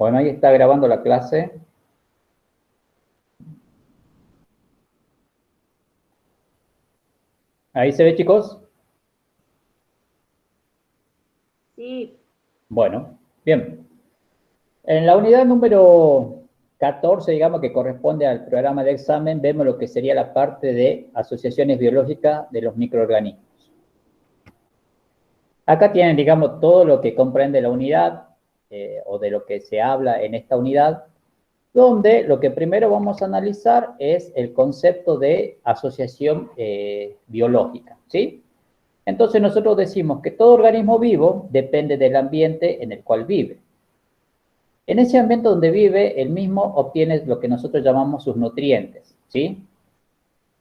Bueno, ahí está grabando la clase. ¿Ahí se ve, chicos? Sí. Bueno, bien. En la unidad número 14, digamos, que corresponde al programa de examen, vemos lo que sería la parte de asociaciones biológicas de los microorganismos. Acá tienen, digamos, todo lo que comprende la unidad, o de lo que se habla en esta unidad, donde lo que primero vamos a analizar es el concepto de asociación biológica, ¿sí? Entonces nosotros decimos que todo organismo vivo depende del ambiente en el cual vive. En ese ambiente donde vive, el mismo obtiene lo que nosotros llamamos sus nutrientes, ¿sí?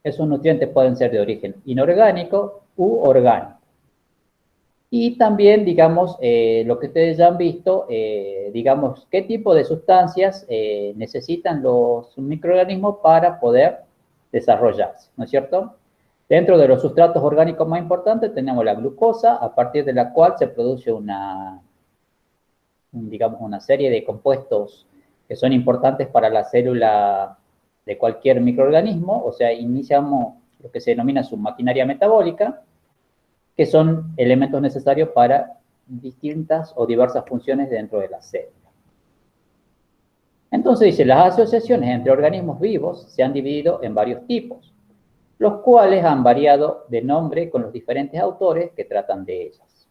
Esos nutrientes pueden ser de origen inorgánico u orgánico. Y también, digamos, lo que ustedes ya han visto, digamos, qué tipo de sustancias necesitan los microorganismos para poder desarrollarse, ¿no es cierto? Dentro de los sustratos orgánicos más importantes tenemos la glucosa, a partir de la cual se produce digamos, una serie de compuestos que son importantes para la célula de cualquier microorganismo, o sea, iniciamos lo que se denomina su maquinaria metabólica, que son elementos necesarios para distintas o diversas funciones dentro de la célula. Entonces dice, las asociaciones entre organismos vivos se han dividido en varios tipos, los cuales han variado de nombre con los diferentes autores que tratan de ellas.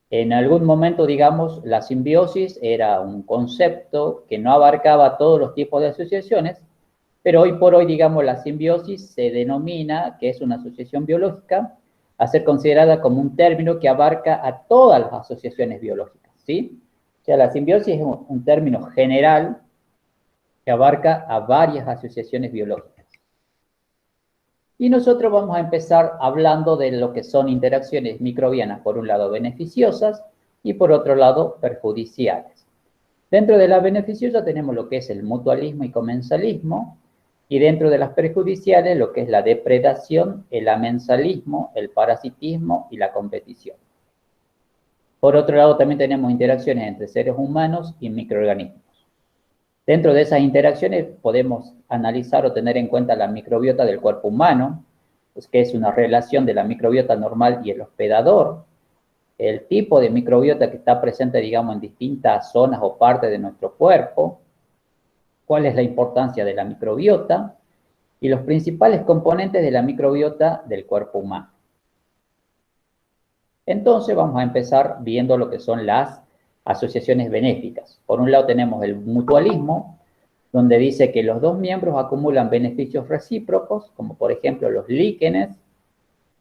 En algún momento, digamos, la simbiosis era un concepto que no abarcaba todos los tipos de asociaciones, pero hoy por hoy, digamos, la simbiosis se denomina que es una asociación biológica a ser considerada como un término que abarca a todas las asociaciones biológicas, ¿sí? O sea, la simbiosis es un término general que abarca a varias asociaciones biológicas. Y nosotros vamos a empezar hablando de lo que son interacciones microbianas, por un lado beneficiosas y por otro lado perjudiciales. Dentro de las beneficiosas tenemos lo que es el mutualismo y comensalismo, y dentro de las perjudiciales lo que es la depredación, el amensalismo, el parasitismo y la competición. Por otro lado también tenemos interacciones entre seres humanos y microorganismos. Dentro de esas interacciones podemos analizar o tener en cuenta la microbiota del cuerpo humano, pues que es una relación de la microbiota normal y el hospedador, el tipo de microbiota que está presente, digamos, en distintas zonas o partes de nuestro cuerpo, cuál es la importancia de la microbiota y los principales componentes de la microbiota del cuerpo humano. Entonces vamos a empezar viendo lo que son las asociaciones benéficas. Por un lado tenemos el mutualismo, donde dice que los dos miembros acumulan beneficios recíprocos, como por ejemplo los líquenes,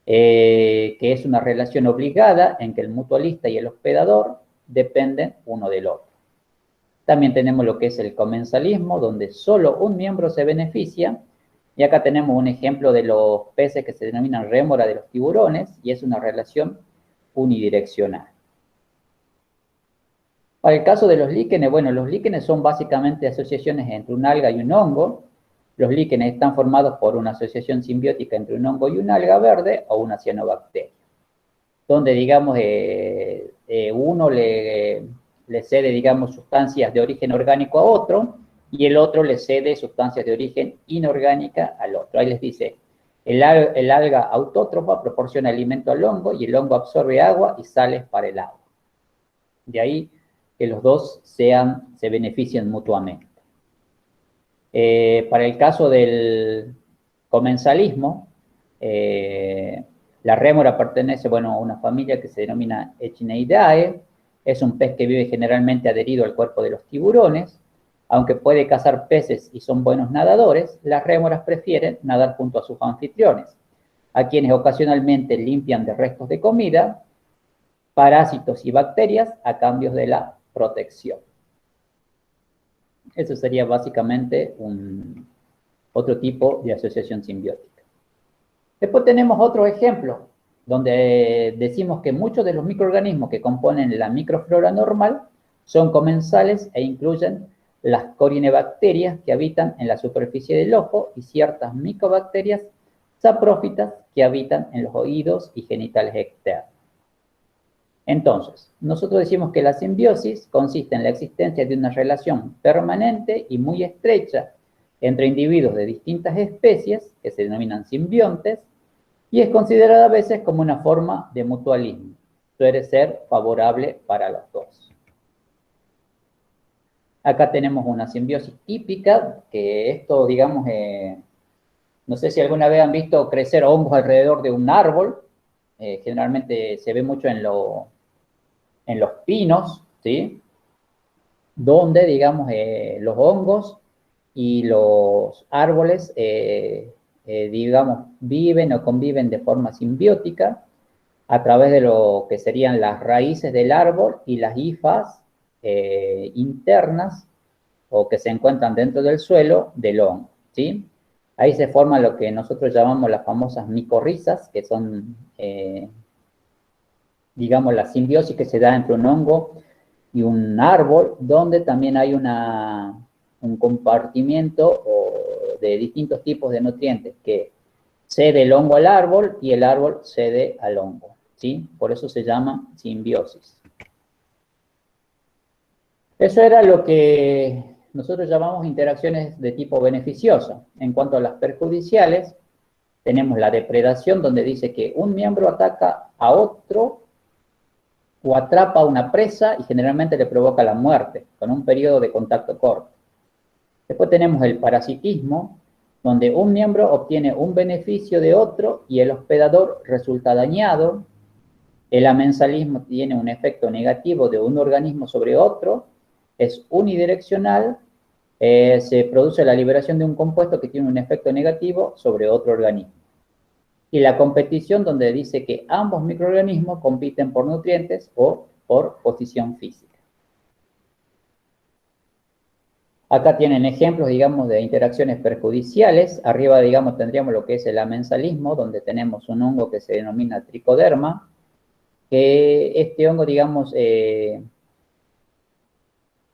que es una relación obligada en que el mutualista y el hospedador dependen uno del otro. También tenemos lo que es el comensalismo, donde solo un miembro se beneficia, y acá tenemos un ejemplo de los peces que se denominan rémora de los tiburones, y es una relación unidireccional. Para el caso de los líquenes, bueno, los líquenes son básicamente asociaciones entre un alga y un hongo. Los líquenes están formados por una asociación simbiótica entre un hongo y una alga verde o una cianobacteria, donde, digamos, uno le cede, digamos, sustancias de origen orgánico a otro y el otro le cede sustancias de origen inorgánica al otro. Ahí les dice, el alga autótrofa proporciona alimento al hongo y el hongo absorbe agua y sales para el agua. De ahí que los dos se beneficien mutuamente. Para el caso del comensalismo, la rémora pertenece, bueno, a una familia que se denomina Echineidae. Es un pez que vive generalmente adherido al cuerpo de los tiburones. Aunque puede cazar peces y son buenos nadadores, las rémoras prefieren nadar junto a sus anfitriones, a quienes ocasionalmente limpian de restos de comida, parásitos y bacterias a cambio de la protección. Eso sería básicamente otro tipo de asociación simbiótica. Después tenemos otro ejemplo, donde decimos que muchos de los microorganismos que componen la microflora normal son comensales e incluyen las corinebacterias que habitan en la superficie del ojo y ciertas micobacterias saprófitas que habitan en los oídos y genitales externos. Entonces, nosotros decimos que la simbiosis consiste en la existencia de una relación permanente y muy estrecha entre individuos de distintas especies, que se denominan simbiontes, y es considerada a veces como una forma de mutualismo. Suele ser favorable para los dos. Acá tenemos una simbiosis típica, que esto, digamos, no sé si alguna vez han visto crecer hongos alrededor de un árbol. Generalmente se ve mucho en los pinos, ¿sí? Donde, digamos, los hongos y los árboles, digamos, viven o conviven de forma simbiótica a través de lo que serían las raíces del árbol y las hifas internas o que se encuentran dentro del suelo del hongo, ¿sí? Ahí se forman lo que nosotros llamamos las famosas micorrizas, que son, digamos, la simbiosis que se da entre un hongo y un árbol, donde también hay un compartimiento de distintos tipos de nutrientes que cede el hongo al árbol y el árbol cede al hongo, ¿sí? Por eso se llama simbiosis. Eso era lo que nosotros llamamos interacciones de tipo beneficioso. En cuanto a las perjudiciales, tenemos la depredación, donde dice que un miembro ataca a otro o atrapa a una presa y generalmente le provoca la muerte, con un periodo de contacto corto. Después tenemos el parasitismo, donde un miembro obtiene un beneficio de otro y el hospedador resulta dañado. El amensalismo tiene un efecto negativo de un organismo sobre otro, es unidireccional, se produce la liberación de un compuesto que tiene un efecto negativo sobre otro organismo. Y la competición, donde dice que ambos microorganismos compiten por nutrientes o por posición física. Acá tienen ejemplos, digamos, de interacciones perjudiciales. Arriba, digamos, tendríamos lo que es el amensalismo, donde tenemos un hongo que se denomina tricoderma, que este hongo, digamos,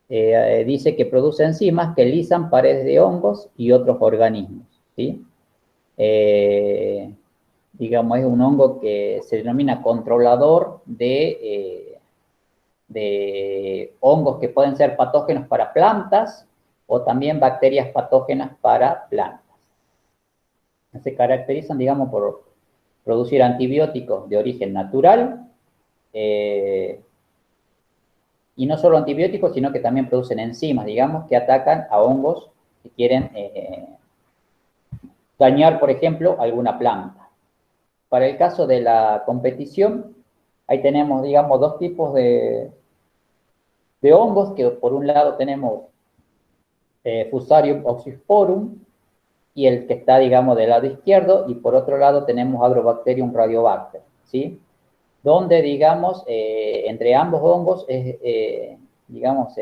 dice que produce enzimas que lisan paredes de hongos y otros organismos, ¿sí? Digamos, es un hongo que se denomina controlador de hongos que pueden ser patógenos para plantas o también bacterias patógenas para plantas. Se caracterizan, digamos, por producir antibióticos de origen natural, y no solo antibióticos, sino que también producen enzimas, digamos, que atacan a hongos que quieren dañar, por ejemplo, alguna planta. Para el caso de la competición, ahí tenemos, digamos, dos tipos de hongos, que por un lado tenemos Fusarium oxysporum, y el que está, digamos, del lado izquierdo, y por otro lado tenemos Agrobacterium radiobacter, ¿sí? Donde, digamos, entre ambos hongos, digamos,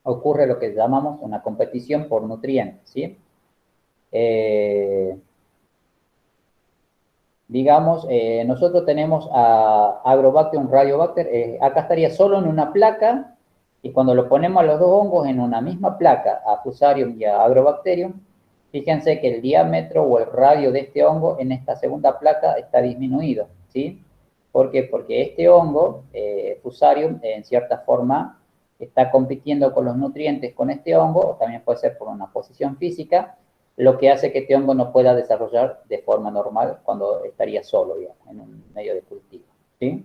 ocurre lo que llamamos una competición por nutrientes, ¿sí? Digamos, nosotros tenemos a Agrobacterium radiobacter, acá estaría solo en una placa, y cuando lo ponemos a los dos hongos en una misma placa, a Fusarium y a Agrobacterium, fíjense que el diámetro o el radio de este hongo en esta segunda placa está disminuido, ¿sí? ¿Por qué? Porque este hongo, Fusarium, en cierta forma, está compitiendo con los nutrientes con este hongo, o también puede ser por una posición física, lo que hace que este hongo no pueda desarrollar de forma normal cuando estaría solo, digamos, en un medio de cultivo, ¿sí?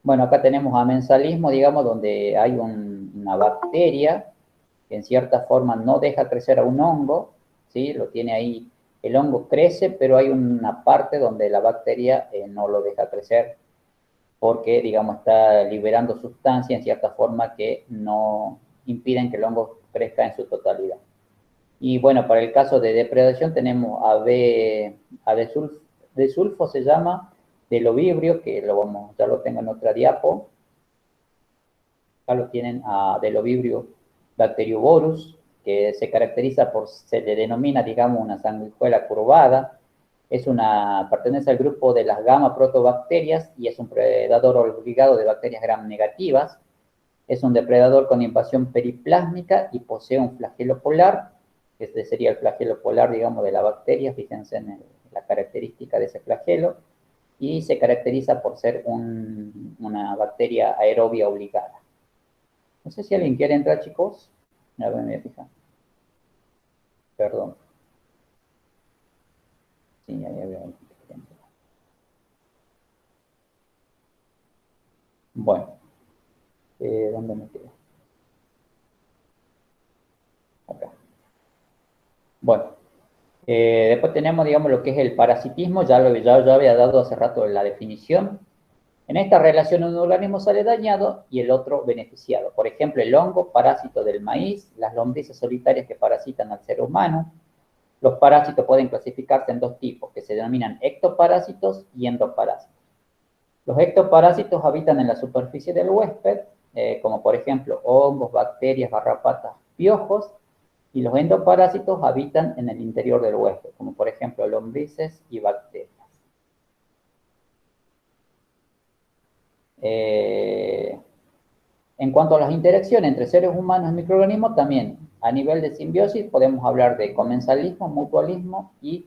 Bueno, acá tenemos amensalismo, digamos, donde hay una bacteria que en cierta forma no deja crecer a un hongo, ¿sí? Lo tiene ahí, el hongo crece, pero hay una parte donde la bacteria no lo deja crecer porque, digamos, está liberando sustancias en cierta forma que no impiden que el hongo crezca en su totalidad. Y bueno, para el caso de depredación tenemos de sulfo se llama, del ovibrio, que ya lo tengo en otra diapo. Acá lo tienen a del ovibrio bacterioborus, que se caracteriza se le denomina, digamos, una sanguijuela curvada. Pertenece al grupo de las gamma protobacterias y es un predador obligado de bacterias gram negativas. Es un depredador con invasión periplásmica y posee un flagelo polar. Este sería el flagelo polar, digamos, de la bacteria. Fíjense en la característica de ese flagelo. y se caracteriza por ser una bacteria aerobia obligada. No sé si alguien quiere entrar, chicos. A ver, me voy a fijar. Perdón. Sí, ahí había alguien que quería entrar. Bueno, ¿dónde me quedo? Acá. Bueno, después tenemos, digamos, lo que es el parasitismo. Ya había dado hace rato la definición. En esta relación un organismo sale dañado y el otro beneficiado. Por ejemplo, el hongo, parásito del maíz, las lombrices solitarias que parasitan al ser humano. Los parásitos pueden clasificarse en dos tipos, que se denominan ectoparásitos y endoparásitos. Los ectoparásitos habitan en la superficie del huésped, como por ejemplo hongos, bacterias, garrapatas, piojos, y los endoparásitos habitan en el interior del huésped, como por ejemplo lombrices y bacterias. En cuanto a las interacciones entre seres humanos y microorganismos, también a nivel de simbiosis podemos hablar de comensalismo, mutualismo y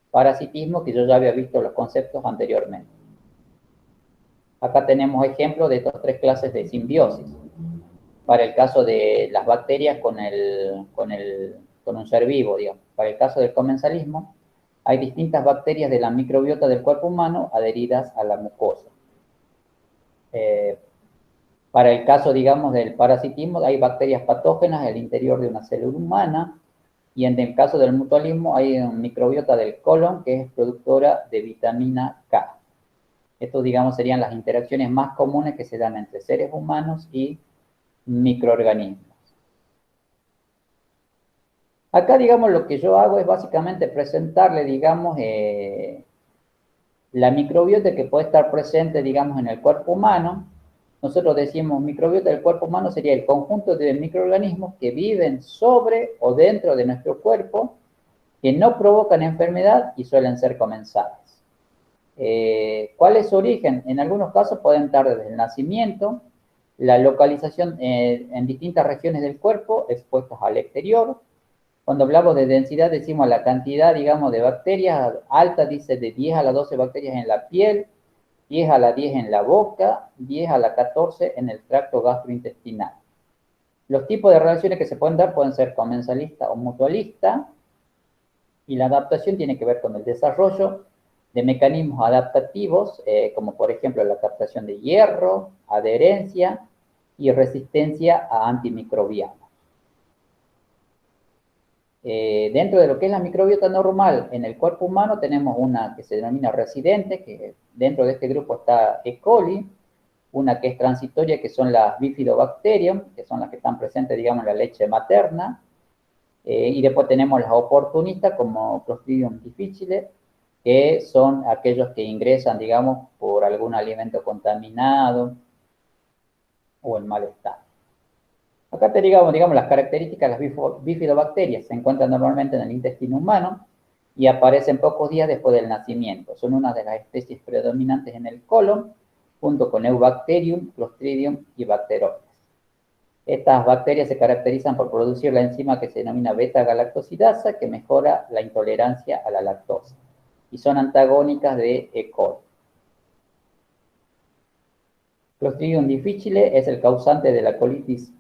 parasitismo, que yo ya había visto los conceptos anteriormente. Acá tenemos ejemplos de estas tres clases de simbiosis. Para el caso de las bacterias con un ser vivo, digamos. Para el caso del comensalismo, hay distintas bacterias de la microbiota del cuerpo humano adheridas a la mucosa. Para el caso, digamos, del parasitismo, hay bacterias patógenas en el interior de una célula humana, y en el caso del mutualismo hay una microbiota del colon que es productora de vitamina K. Estos, digamos, serían las interacciones más comunes que se dan entre seres humanos y microorganismos. Acá, digamos, lo que yo hago es básicamente presentarle, digamos, la microbiota que puede estar presente, digamos, en el cuerpo humano. Nosotros decimos microbiota del cuerpo humano sería el conjunto de microorganismos que viven sobre o dentro de nuestro cuerpo, que no provocan enfermedad y suelen ser comensales. ¿Cuál es su origen? En algunos casos pueden estar desde el nacimiento, la localización en distintas regiones del cuerpo expuestas al exterior. Cuando hablamos de densidad decimos la cantidad, digamos, de bacterias alta, dice de 10 a las 12 bacterias en la piel, 10 a la 10 en la boca, 10 a la 14 en el tracto gastrointestinal. Los tipos de relaciones que se pueden dar pueden ser comensalista o mutualista, y la adaptación tiene que ver con el desarrollo de mecanismos adaptativos, como por ejemplo la captación de hierro, adherencia y resistencia a antimicrobianos. Dentro de lo que es la microbiota normal en el cuerpo humano tenemos una que se denomina residente, que dentro de este grupo está E. coli, una que es transitoria, que son las bifidobacterium, que son las que están presentes, digamos, en la leche materna, y después tenemos las oportunistas como Clostridium difficile, que son aquellos que ingresan, digamos, por algún alimento contaminado o en mal estado. Acá te digamos las características de las bifidobacterias. Se encuentran normalmente en el intestino humano y aparecen pocos días después del nacimiento. Son una de las especies predominantes en el colon, junto con Eubacterium, Clostridium y Bacteroides. Estas bacterias se caracterizan por producir la enzima que se denomina beta-galactosidasa, que mejora la intolerancia a la lactosa, y son antagónicas de E. coli. Clostridium difficile es el causante de la colitis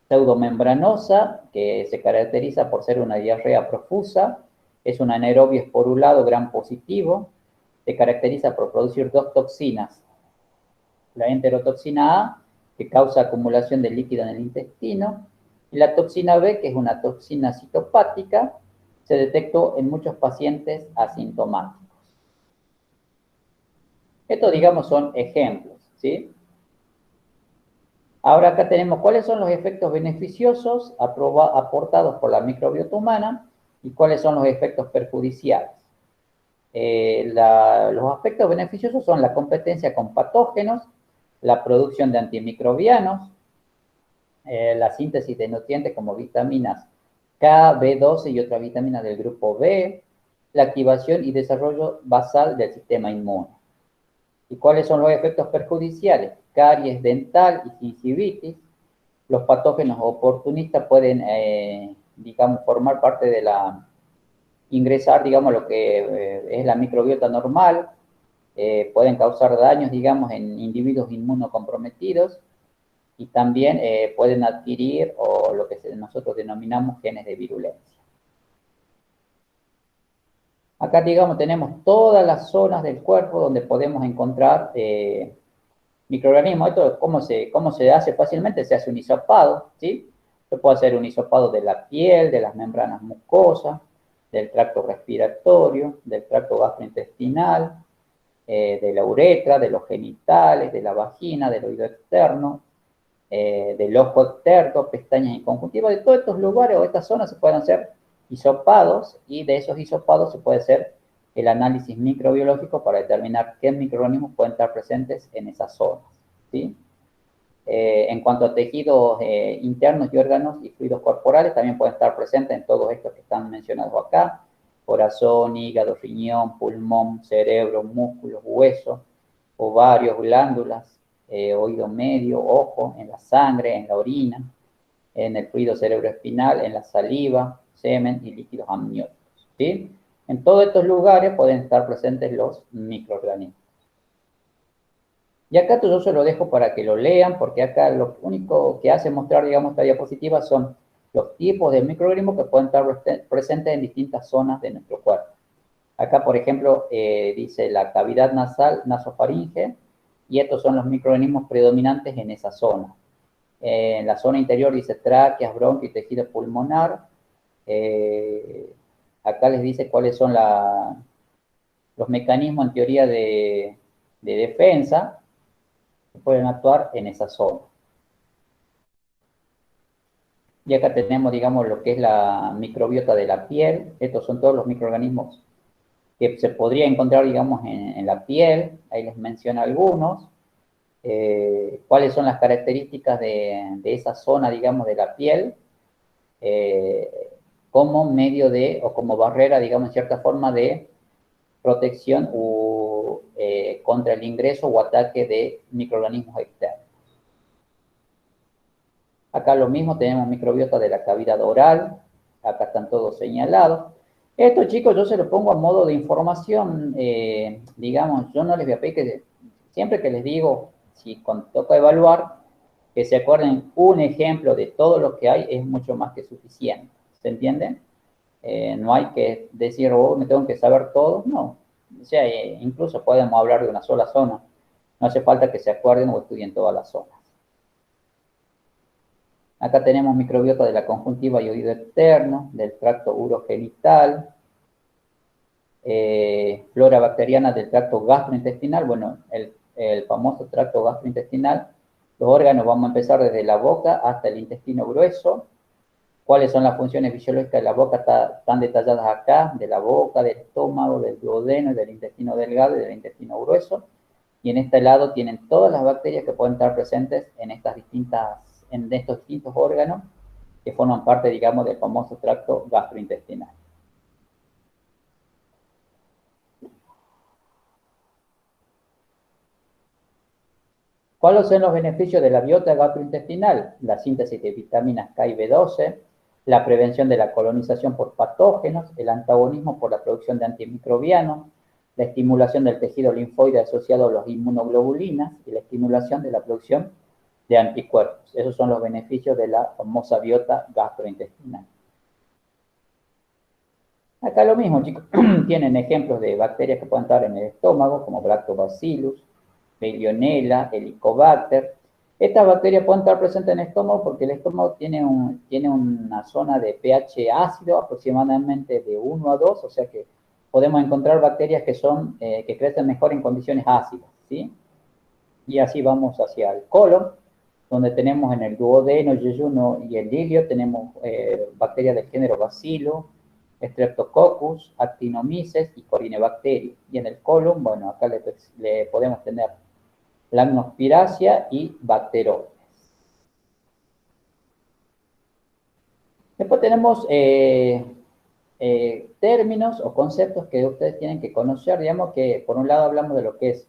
pseudomembranosa, que se caracteriza por ser una diarrea profusa, es un anaerobio esporulado gram positivo, se caracteriza por producir dos toxinas, la enterotoxina A, que causa acumulación de líquido en el intestino, y la toxina B, que es una toxina citopática, se detectó en muchos pacientes asintomáticos. Estos, digamos, son ejemplos, ¿sí? Ahora acá tenemos cuáles son los efectos beneficiosos aportados por la microbiota humana y cuáles son los efectos perjudiciales. Los aspectos beneficiosos son la competencia con patógenos, la producción de antimicrobianos, la síntesis de nutrientes como vitaminas K, B12 y otras vitaminas del grupo B, la activación y desarrollo basal del sistema inmune. ¿Y cuáles son los efectos perjudiciales? Caries dental y gingivitis. Los patógenos oportunistas pueden, digamos, formar parte de ingresar, digamos, lo que es la microbiota normal, pueden causar daños, digamos, en individuos inmunocomprometidos y también pueden adquirir o lo que nosotros denominamos genes de virulencia. Acá, digamos, tenemos todas las zonas del cuerpo donde podemos encontrar microorganismos. Esto, ¿cómo se hace fácilmente? Se hace un hisopado, ¿sí? Se puede hacer un hisopado de la piel, de las membranas mucosas, del tracto respiratorio, del tracto gastrointestinal, de la uretra, de los genitales, de la vagina, del oído externo, del ojo externo, pestañas y conjuntivas. De todos estos lugares o estas zonas se pueden hacer hisopados y de esos hisopados se puede hacer el análisis microbiológico para determinar qué microorganismos pueden estar presentes en esas zonas, ¿sí? En cuanto a tejidos internos y órganos y fluidos corporales, también pueden estar presentes en todos estos que están mencionados acá: corazón, hígado, riñón, pulmón, cerebro, músculos, huesos, ovarios, glándulas, oído medio, ojo, en la sangre, en la orina, en el fluido cerebroespinal, en la saliva, semen y líquidos amnióticos, ¿sí? En todos estos lugares pueden estar presentes los microorganismos. Y acá yo se lo dejo para que lo lean, porque acá lo único que hace mostrar, digamos, esta diapositiva son los tipos de microorganismos que pueden estar presentes en distintas zonas de nuestro cuerpo. Acá, por ejemplo, dice la cavidad nasal, nasofaringe, y estos son los microorganismos predominantes en esa zona. En la zona interior dice tráqueas, bronquios y tejido pulmonar. Acá les dice cuáles son los mecanismos en teoría de defensa que pueden actuar en esa zona. Y acá tenemos, digamos, lo que es la microbiota de la piel. Estos son todos los microorganismos que se podría encontrar, digamos, en la piel. Ahí les menciono algunos. Cuáles son las características de esa zona, digamos, de la piel, como medio de, o como barrera, digamos, en cierta forma de protección contra el ingreso o ataque de microorganismos externos. Acá lo mismo, tenemos microbiota de la cavidad oral, acá están todos señalados. Esto, chicos, yo se lo pongo a modo de información, digamos, yo no les voy a pedir que, siempre que les digo, si cuando toca evaluar, que se acuerden un ejemplo de todo lo que hay, es mucho más que suficiente, ¿se entiende? No hay que decir, oh, me tengo que saber todo, no. O sea, incluso podemos hablar de una sola zona, no hace falta que se acuerden o estudien todas las zonas. Acá tenemos microbiota de la conjuntiva y oído externo, del tracto urogenital, flora bacteriana del tracto gastrointestinal. Bueno, el famoso tracto gastrointestinal, los órganos, vamos a empezar desde la boca hasta el intestino grueso. ¿Cuáles son las funciones fisiológicas de la boca? Están detalladas acá, de la boca, del estómago, del duodeno, del intestino delgado y del intestino grueso. Y en este lado tienen todas las bacterias que pueden estar presentes en estos distintos órganos que forman parte, digamos, del famoso tracto gastrointestinal. ¿Cuáles son los beneficios de la biota gastrointestinal? La síntesis de vitaminas K y B12, la prevención de la colonización por patógenos, el antagonismo por la producción de antimicrobianos, la estimulación del tejido linfoide asociado a las inmunoglobulinas y la estimulación de la producción de anticuerpos. Esos son los beneficios de la famosa biota gastrointestinal. Acá lo mismo, chicos. Tienen ejemplos de bacterias que pueden estar en el estómago, como Lactobacillus, Legionella, Helicobacter. Estas bacterias pueden estar presentes en el estómago porque el estómago tiene una zona de pH ácido aproximadamente de 1 a 2, o sea que podemos encontrar bacterias que crecen mejor en condiciones ácidas, ¿sí? Y así vamos hacia el colon, donde tenemos en el duodeno, yeyuno y el ilio, tenemos bacterias del género Bacillus, Streptococcus, Actinomyces y Corynebacterium. Y en el colon, bueno, acá le podemos tener Lamnospiracia y Bacteroides. Después tenemos términos o conceptos que ustedes tienen que conocer. Digamos que por un lado hablamos de lo que es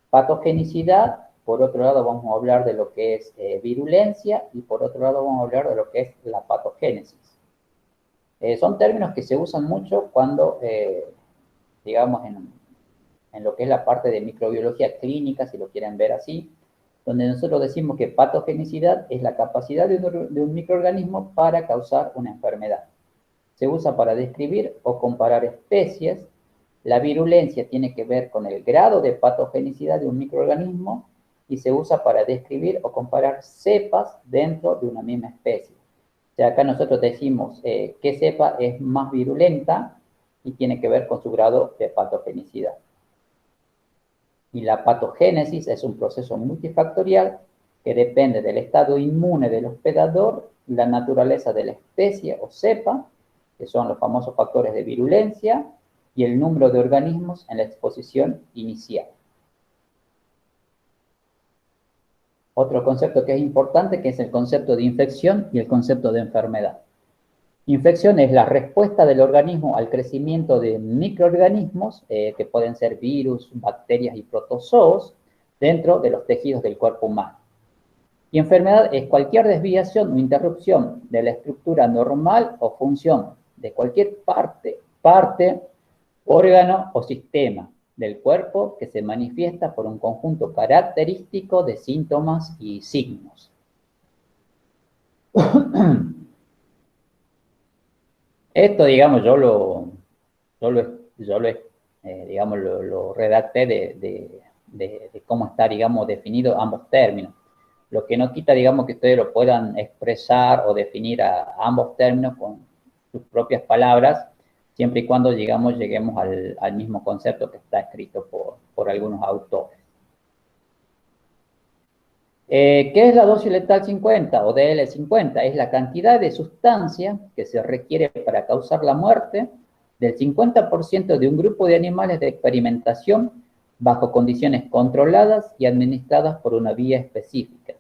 patogenicidad, por otro lado vamos a hablar de lo que es virulencia y por otro lado vamos a hablar de lo que es la patogénesis. Son términos que se usan mucho cuando, digamos, en lo que es la parte de microbiología clínica, si lo quieren ver así, donde nosotros decimos que patogenicidad es la capacidad de un microorganismo para causar una enfermedad. Se usa para describir o comparar especies. La virulencia tiene que ver con el grado de patogenicidad de un microorganismo y se usa para describir o comparar cepas dentro de una misma especie. O sea, acá nosotros decimos qué cepa es más virulenta y tiene que ver con su grado de patogenicidad. Y la patogénesis es un proceso multifactorial que depende del estado inmune del hospedador, la naturaleza de la especie o cepa, que son los famosos factores de virulencia, y el número de organismos en la exposición inicial. Otro concepto que es importante, que es el concepto de infección y el concepto de enfermedad. Infección es la respuesta del organismo al crecimiento de microorganismos, que pueden ser virus, bacterias y protozoos, dentro de los tejidos del cuerpo humano. Y enfermedad es cualquier desviación o interrupción de la estructura normal o función de cualquier parte, órgano o sistema del cuerpo que se manifiesta por un conjunto característico de síntomas y signos. Esto, digamos, yo lo redacté de cómo está, digamos, definido ambos términos. Lo que no quita, digamos, que ustedes lo puedan expresar o definir a ambos términos con sus propias palabras, siempre y cuando, digamos, lleguemos al mismo concepto que está escrito por algunos autores. ¿Qué es la dosis letal 50 o DL50? Es la cantidad de sustancia que se requiere para causar la muerte del 50% de un grupo de animales de experimentación bajo condiciones controladas y administradas por una vía específica.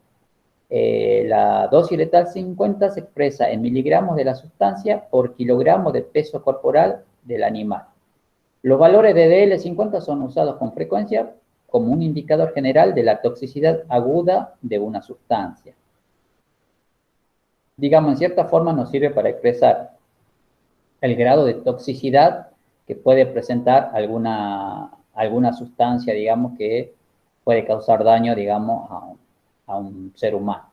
La dosis letal 50 se expresa en miligramos de la sustancia por kilogramo de peso corporal del animal. Los valores de DL50 son usados con frecuencia como un indicador general de la toxicidad aguda de una sustancia. Digamos, en cierta forma nos sirve para expresar el grado de toxicidad que puede presentar alguna sustancia, digamos, que puede causar daño, digamos, a un ser humano.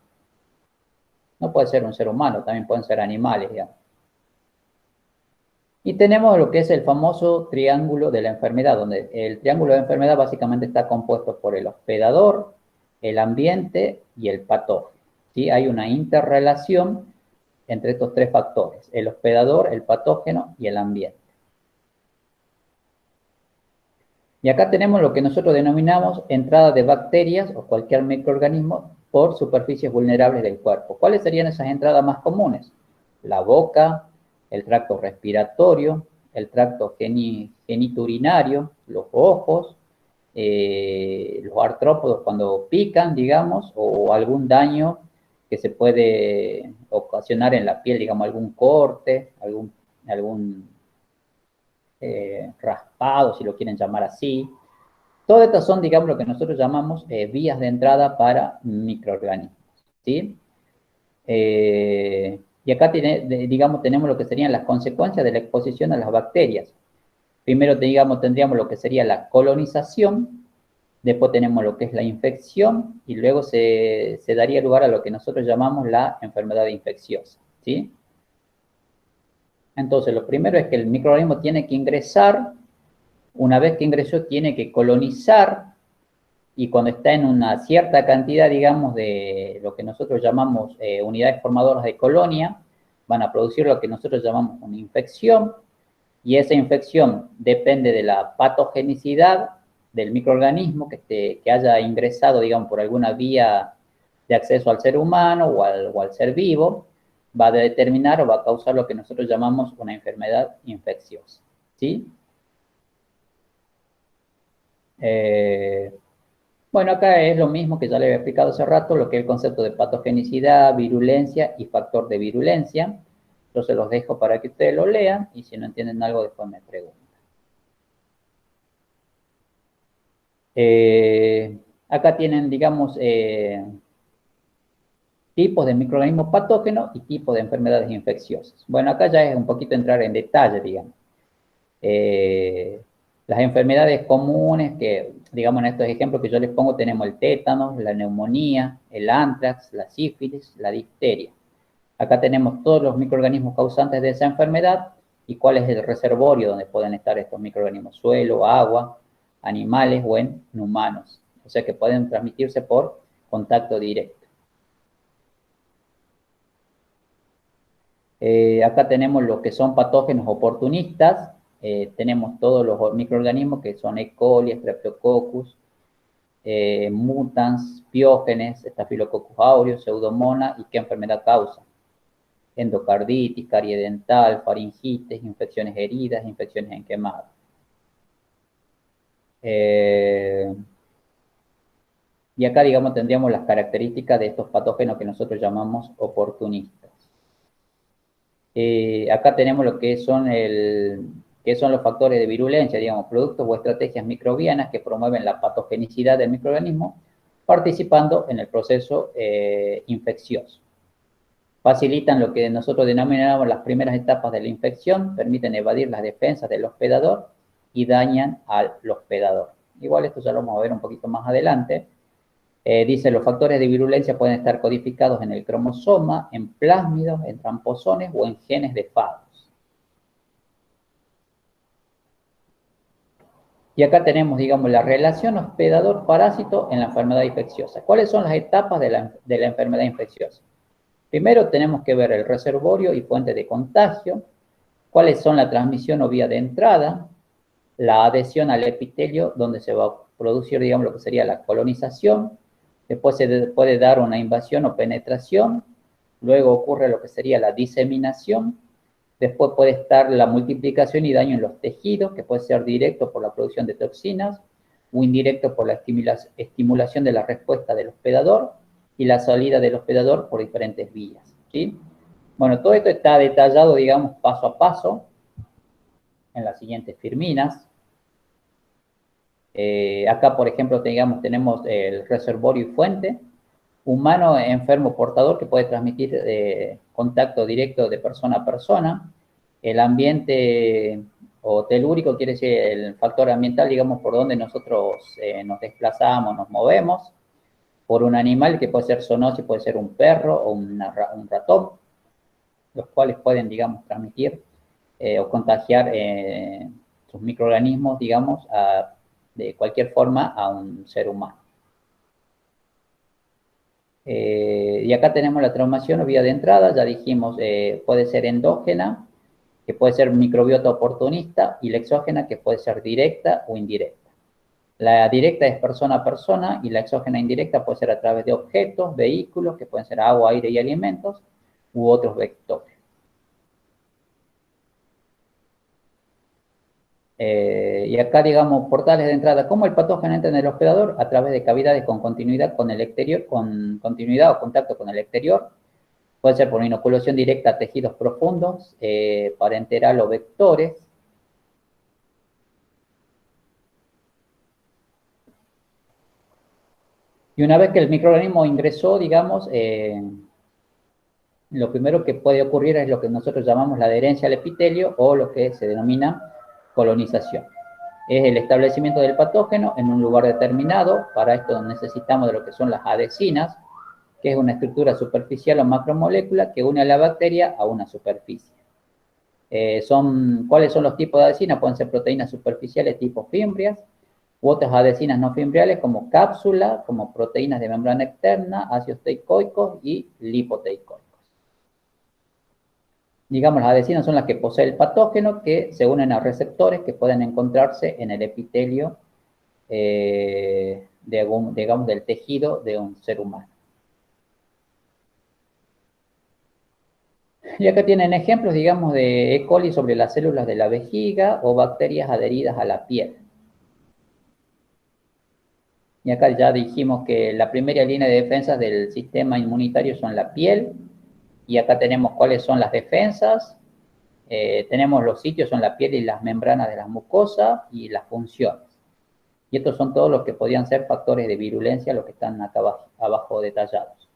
No puede ser un ser humano, también pueden ser animales, digamos. Y tenemos lo que es el famoso triángulo de la enfermedad, donde el triángulo de la enfermedad básicamente está compuesto por el hospedador, el ambiente y el patógeno. ¿Sí? Hay una interrelación entre estos tres factores, el hospedador, el patógeno y el ambiente. Y acá tenemos lo que nosotros denominamos entrada de bacterias o cualquier microorganismo por superficies vulnerables del cuerpo. ¿Cuáles serían esas entradas más comunes? La boca, el tracto respiratorio, el tracto genitourinario, los ojos, los artrópodos cuando pican, digamos, o algún daño que se puede ocasionar en la piel, digamos, algún corte, algún raspado, si lo quieren llamar así. Todas estas son, digamos, lo que nosotros llamamos vías de entrada para microorganismos, ¿sí? Y acá, digamos, tenemos lo que serían las consecuencias de la exposición a las bacterias. Primero, digamos, tendríamos lo que sería la colonización, después tenemos lo que es la infección, y luego se daría lugar a lo que nosotros llamamos la enfermedad infecciosa, ¿sí? Entonces, lo primero es que el microorganismo tiene que ingresar, una vez que ingresó, tiene que colonizar, y cuando está en una cierta cantidad, digamos, de lo que nosotros llamamos unidades formadoras de colonia, van a producir lo que nosotros llamamos una infección, y esa infección depende de la patogenicidad del microorganismo que haya ingresado, digamos, por alguna vía de acceso al ser humano o al ser vivo, va a determinar o va a causar lo que nosotros llamamos una enfermedad infecciosa, ¿sí? Bueno, acá es lo mismo que ya le había explicado hace rato, lo que es el concepto de patogenicidad, virulencia y factor de virulencia. Yo se los dejo para que ustedes lo lean y si no entienden algo después me preguntan. Acá tienen, digamos, tipos de microorganismos patógenos y tipos de enfermedades infecciosas. Bueno, acá ya es un poquito entrar en detalle, digamos. Las enfermedades comunes que, digamos, en estos ejemplos que yo les pongo, tenemos el tétano, la neumonía, el antrax, la sífilis, la difteria. Acá tenemos todos los microorganismos causantes de esa enfermedad y cuál es el reservorio donde pueden estar estos microorganismos, suelo, agua, animales o en humanos. O sea que pueden transmitirse por contacto directo. Acá tenemos lo que son patógenos oportunistas. Tenemos todos los microorganismos que son E. coli, Streptococcus, mutans, piógenes, Staphylococcus aureus, pseudomonas y qué enfermedad causa. Endocarditis, carie dental, faringitis, infecciones heridas, infecciones en quemado. Y acá, digamos, tendríamos las características de estos patógenos que nosotros llamamos oportunistas. Acá tenemos lo que son los factores de virulencia, digamos, productos o estrategias microbianas que promueven la patogenicidad del microorganismo, participando en el proceso infeccioso. Facilitan lo que nosotros denominamos las primeras etapas de la infección, permiten evadir las defensas del hospedador y dañan al hospedador. Igual esto ya lo vamos a ver un poquito más adelante. Dice, los factores de virulencia pueden estar codificados en el cromosoma, en plásmidos, en tramposones o en genes de fagos. Y acá tenemos, digamos, la relación hospedador-parásito en la enfermedad infecciosa. ¿Cuáles son las etapas de la enfermedad infecciosa? Primero tenemos que ver el reservorio y fuente de contagio, cuáles son la transmisión o vía de entrada, la adhesión al epitelio, donde se va a producir, digamos, lo que sería la colonización. Después se puede dar una invasión o penetración, luego ocurre lo que sería la diseminación, después puede estar la multiplicación y daño en los tejidos, que puede ser directo por la producción de toxinas o indirecto por la estimulación de la respuesta del hospedador y la salida del hospedador por diferentes vías, ¿sí? Bueno, todo esto está detallado, digamos, paso a paso en las siguientes firminas. Acá, por ejemplo, tenemos el reservorio y fuente, humano enfermo portador que puede transmitir contacto directo de persona a persona, el ambiente o telúrico quiere decir el factor ambiental, digamos, por donde nosotros nos desplazamos, nos movemos, por un animal que puede ser zoonosis, puede ser un perro o un ratón, los cuales pueden, digamos, transmitir o contagiar sus microorganismos, digamos, de cualquier forma a un ser humano. Y acá tenemos la transmisión o vía de entrada, ya dijimos, puede ser endógena, que puede ser microbiota oportunista, y la exógena, que puede ser directa o indirecta. La directa es persona a persona, y la exógena indirecta puede ser a través de objetos, vehículos, que pueden ser agua, aire y alimentos, u otros vectores. Y acá, digamos, portales de entrada. ¿Cómo el patógeno entra en el hospedador? A través de cavidades con continuidad con el exterior, con continuidad o contacto con el exterior. Puede ser por inoculación directa a tejidos profundos, parenteral o vectores. Y una vez que el microorganismo ingresó, digamos, lo primero que puede ocurrir es lo que nosotros llamamos la adherencia al epitelio o lo que se denomina colonización. Es el establecimiento del patógeno en un lugar determinado. Para esto necesitamos de lo que son las adhesinas, que es una estructura superficial o macromolécula que une a la bacteria a una superficie. ¿Cuáles son los tipos de adhesinas? Pueden ser proteínas superficiales tipo fimbrias, u otras adhesinas no fimbriales como cápsula, como proteínas de membrana externa, ácidos teicoicos y lipoteicoicos. Digamos, las adhesinas son las que posee el patógeno, que se unen a receptores que pueden encontrarse en el epitelio, digamos, del tejido de un ser humano. Y acá tienen ejemplos, digamos, de E. coli sobre las células de la vejiga o bacterias adheridas a la piel. Y acá ya dijimos que la primera línea de defensas del sistema inmunitario son la piel. Y acá tenemos cuáles son las defensas. Tenemos los sitios, son la piel y las membranas de las mucosas y las funciones. Y estos son todos los que podrían ser factores de virulencia, los que están acá abajo detallados.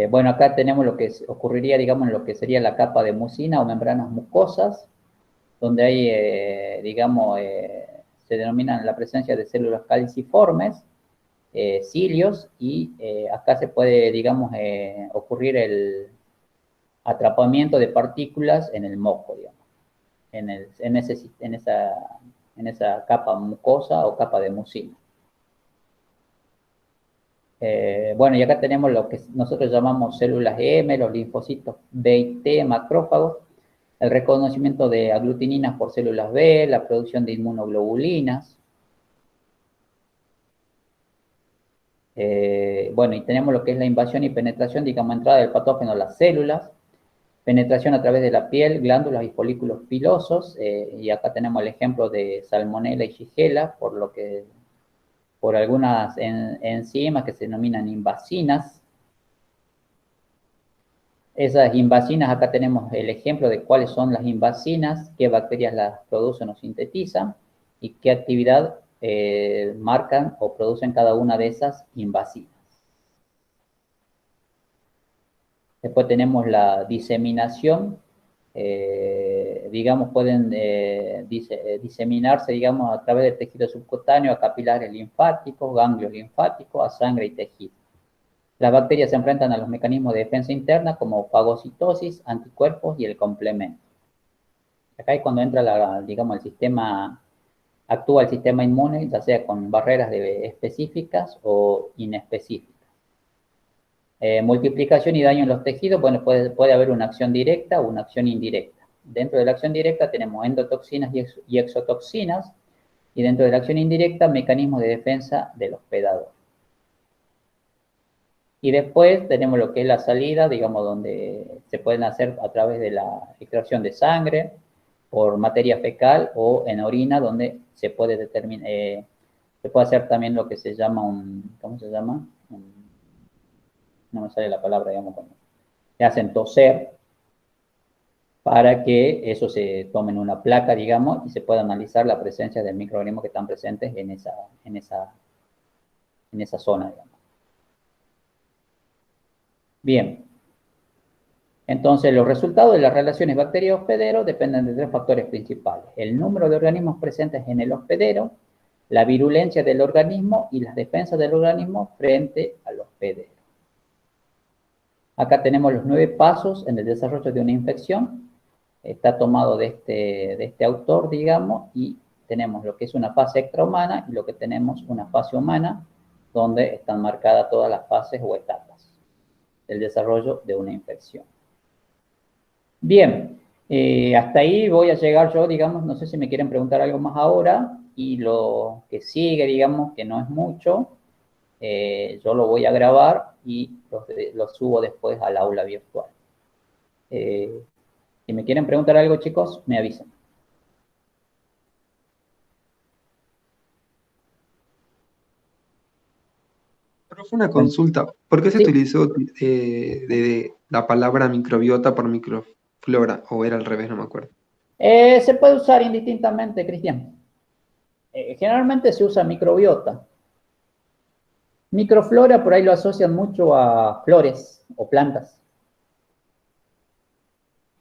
Bueno, acá tenemos lo que ocurriría, digamos, en lo que sería la capa de mucina o membranas mucosas. donde hay, digamos, se denominan la presencia de células caliciformes, cilios, y acá se puede, digamos, ocurrir el atrapamiento de partículas en el moco, digamos, en esa capa mucosa o capa de mucina. Bueno, y acá tenemos lo que nosotros llamamos células M, los linfocitos B y T, macrófagos, el reconocimiento de aglutininas por células B, la producción de inmunoglobulinas. Bueno, y tenemos lo que es la invasión y penetración, digamos, entrada del patógeno a las células, penetración a través de la piel, glándulas y folículos pilosos, y acá tenemos el ejemplo de Salmonella y Shigella, por algunas enzimas que se denominan invasinas. Esas invasinas, acá tenemos el ejemplo de cuáles son las invasinas, qué bacterias las producen o sintetizan, y qué actividad marcan o producen cada una de esas invasinas. Después tenemos la diseminación, digamos, pueden diseminarse, digamos, a través del tejido subcutáneo a capilares linfáticos, ganglios linfáticos, a sangre y tejido. Las bacterias se enfrentan a los mecanismos de defensa interna como fagocitosis, anticuerpos y el complemento. Acá es cuando entra, digamos, actúa el sistema inmune, ya sea con barreras específicas o inespecíficas. Multiplicación y daño en los tejidos, bueno, puede haber una acción directa o una acción indirecta. Dentro de la acción directa tenemos endotoxinas y exotoxinas, y dentro de la acción indirecta, mecanismos de defensa del hospedador. Y después tenemos lo que es la salida, digamos, donde se pueden hacer a través de la extracción de sangre, por materia fecal o en orina, donde se puede determinar, se puede hacer también lo que se llama ¿cómo se llama? No me sale la palabra, digamos, cuando se hacen toser, para que eso se tome en una placa, digamos, y se pueda analizar la presencia de microorganismos que están presentes en esa zona, digamos. Bien. Entonces, los resultados de las relaciones bacteria-hospedero dependen de tres factores principales: el número de organismos presentes en el hospedero, la virulencia del organismo y las defensas del organismo frente al hospedero. Acá tenemos los 9 pasos en el desarrollo de una infección. Está tomado de este autor, digamos, y tenemos lo que es una fase extrahumana y lo que tenemos una fase humana, donde están marcadas todas las fases o etapas del desarrollo de una infección. Bien, hasta ahí voy a llegar yo, digamos, no sé si me quieren preguntar algo más ahora, y lo que sigue, digamos, que no es mucho, yo lo voy a grabar y lo subo después al aula virtual. Si me quieren preguntar algo, chicos, me avisan. Profe, una consulta. ¿Por qué se Sí. utilizó de la palabra microbiota por microflora? ¿O era al revés? No me acuerdo. Se puede usar indistintamente, Cristian. Generalmente se usa microbiota. Microflora por ahí lo asocian mucho a flores o plantas.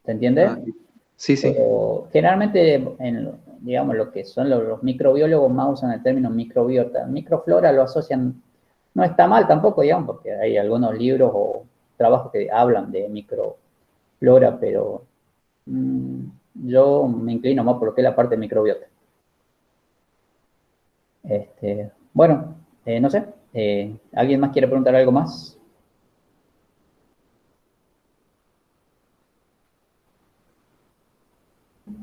¿Se entiende? Ah, sí, sí. Pero generalmente, digamos, lo que son los microbiólogos más usan el término microbiota. Microflora lo asocian, no está mal tampoco, digamos, porque hay algunos libros o trabajos que hablan de microflora, pero yo me inclino más por lo que es la parte de microbiota. Bueno, no sé, ¿alguien más quiere preguntar algo más?